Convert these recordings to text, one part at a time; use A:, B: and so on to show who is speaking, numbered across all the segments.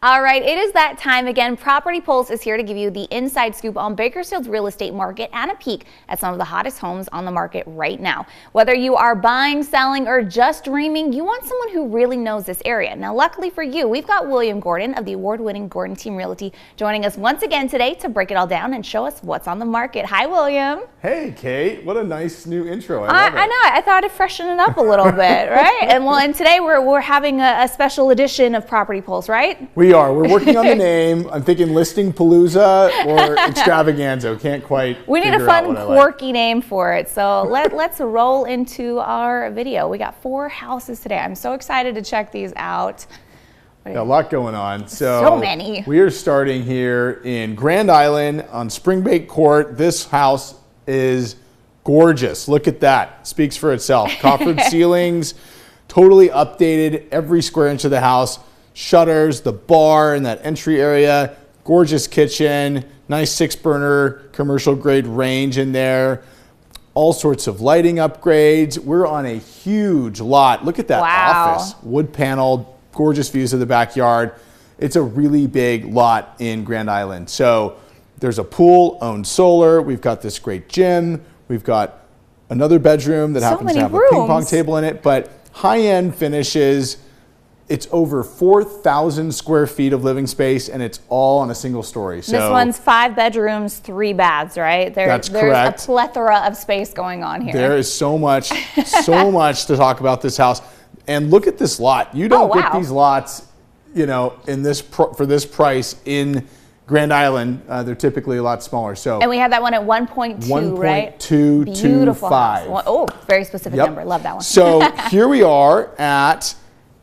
A: All right, it is that time again. Property Pulse is here to give you the inside scoop on Bakersfield's real estate market and a peek at some of the hottest homes on the market right now. Whether you are buying, selling, or just dreaming, you want someone who really knows this area. Now, luckily for you, we've got William Gordon of the award-winning Gordon Team Realty joining us once again today to break it all down and show us what's on the market. Hi, William.
B: Hey, Kate. What a nice new intro. I
A: know. I thought I'd freshen it up a little bit, right? And today we're having a special edition of Property Pulse, right?
B: We are. We're working on the name. I'm thinking Listing Palooza or Extravaganza. Can't quite.
A: We need a fun, quirky name for it. So let's roll into our video. We got 4 houses today. I'm so excited to check these out.
B: Yeah, a lot going on.
A: So many.
B: We are starting here in Grand Island on Springbake Court. This house is gorgeous. Look at that. Speaks for itself. Coffered ceilings, totally updated every square inch of the house. Shutters, the bar in that entry area, gorgeous kitchen, nice 6-burner commercial grade range in there, all sorts of lighting upgrades. We're on a huge lot. Look at that office, wood paneled, gorgeous views of the backyard. It's a really big lot in Grand Island. So there's a pool, owned solar. We've got this great gym. We've got another bedroom that happens to have a ping pong table in it, but high-end finishes. It's over 4,000 square feet of living space, and it's all on a single story. So
A: this one's 5 bedrooms, 3 baths, right?
B: That's
A: correct. There's a plethora of space going on here.
B: There is so much to talk about this house. And look at this lot. You don't get these lots, in this for this price in Grand Island. They're typically a lot smaller. So,
A: and we have that one at 1.2, right?
B: 1.225.
A: Oh, very specific number. Love that one.
B: So here we are at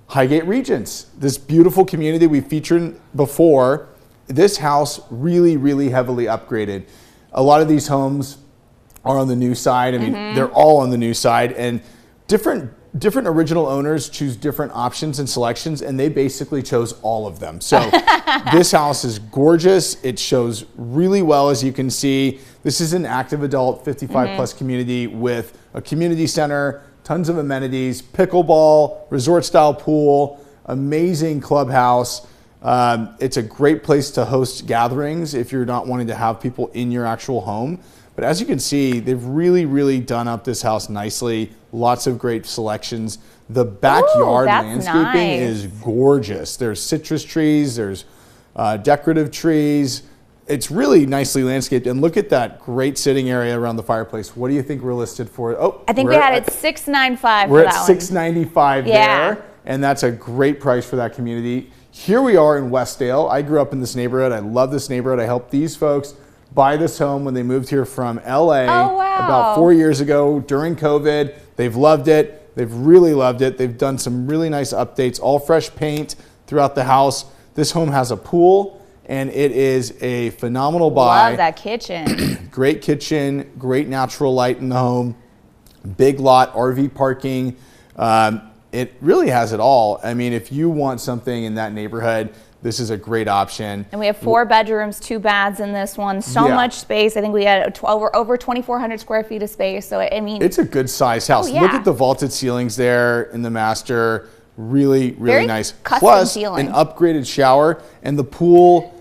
B: Highgate Regents, this beautiful community we featured before. This house really, really heavily upgraded. A lot of these homes are on the new side. I mean, they're all on the new side, and different original owners choose different options and selections, and they basically chose all of them. So this house is gorgeous. It shows really well, as you can see. This is an active adult 55 plus community with a community center, tons of amenities, pickleball, resort style pool, amazing clubhouse. It's a great place to host gatherings if you're not wanting to have people in your actual home. But as you can see, they've really, really done up this house nicely. Lots of great selections. The backyard landscaping is gorgeous. There's citrus trees, there's decorative trees. It's really nicely landscaped, and look at that great sitting area around the fireplace. What do you think we're listed for? Oh,
A: I think we had it $695.
B: We're at $695 there, and that's a great price for that community. Here we are in Westdale. I grew up in this neighborhood. I love this neighborhood. I helped these folks buy this home when they moved here from LA about 4 years ago during COVID. They've loved it. They've really loved it. They've done some really nice updates, all fresh paint throughout the house. This home has a pool, and it is a phenomenal buy.
A: Love that kitchen.
B: Great kitchen, great natural light in the home, big lot, RV parking. It really has it all. I mean, if you want something in that neighborhood, this is a great option. And
A: we have 4 bedrooms, 2 baths in this one. So much space. I think we had over 2,400 square feet of space. So, I mean,
B: it's a good size house. Look at the vaulted ceilings there in the master. Really, really nice. Plus, an upgraded shower, and the pool.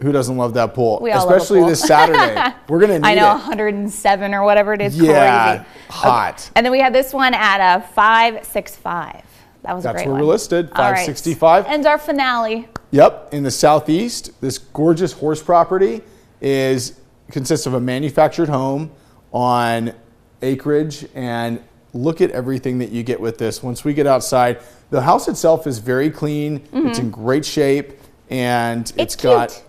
B: Who doesn't love that pool?
A: We all
B: Especially
A: love a pool.
B: This Saturday. We're going to need it.
A: I know, 107 or whatever it is.
B: Yeah,
A: crazy.
B: hot.
A: Okay. And then we have this one at a 565. That was a great one.
B: That's where we're listed, 565.
A: And our finale.
B: Yep, in the southeast, this gorgeous horse property consists of a manufactured home on acreage, and look at everything that you get with this. Once we get outside, the house itself is very clean. It's in great shape, and it's cute.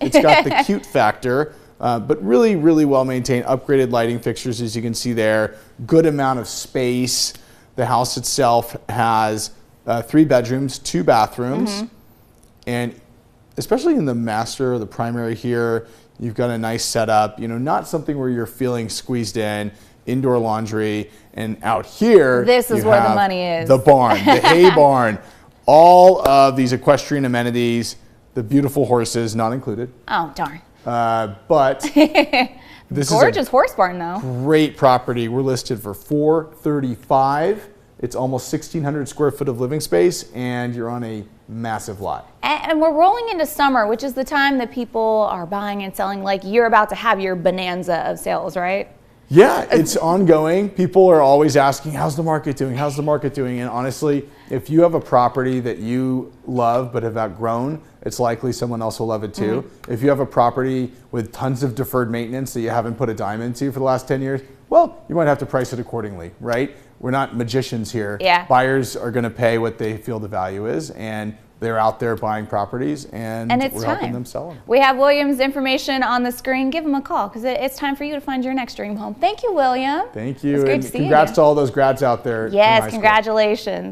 B: It's got the cute factor, but really, really well maintained. Upgraded lighting fixtures, as you can see there. Good amount of space. The house itself has 3 bedrooms, 2 bathrooms, and especially in the master, the primary here, you've got a nice setup. Not something where you're feeling squeezed in. Indoor laundry, and out here,
A: this is where the money is.
B: The barn, the hay barn, all of these equestrian amenities. The beautiful horses, not included.
A: Oh, darn.
B: But this
A: gorgeous horse barn, though.
B: Great property. We're listed for $435. It's almost 1,600 square foot of living space, and you're on a massive lot.
A: And we're rolling into summer, which is the time that people are buying and selling. Like, you're about to have your bonanza of sales, right?
B: Yeah, it's ongoing. People are always asking, how's the market doing? How's the market doing? And honestly, if you have a property that you love but have outgrown, it's likely someone else will love it too. Mm-hmm. If you have a property with tons of deferred maintenance that you haven't put a dime into for the last 10 years, well, you might have to price it accordingly, right? We're not magicians here.
A: Yeah.
B: Buyers are going to pay what they feel the value is, and they're out there buying properties, and we're helping them sell them.
A: We have William's information on the screen. Give him a call, because it's time for you to find your next dream home. Thank you, William.
B: Thank you.
A: It's great
B: and
A: to see
B: congrats
A: you.
B: to all those grads out there.
A: Yes, congratulations.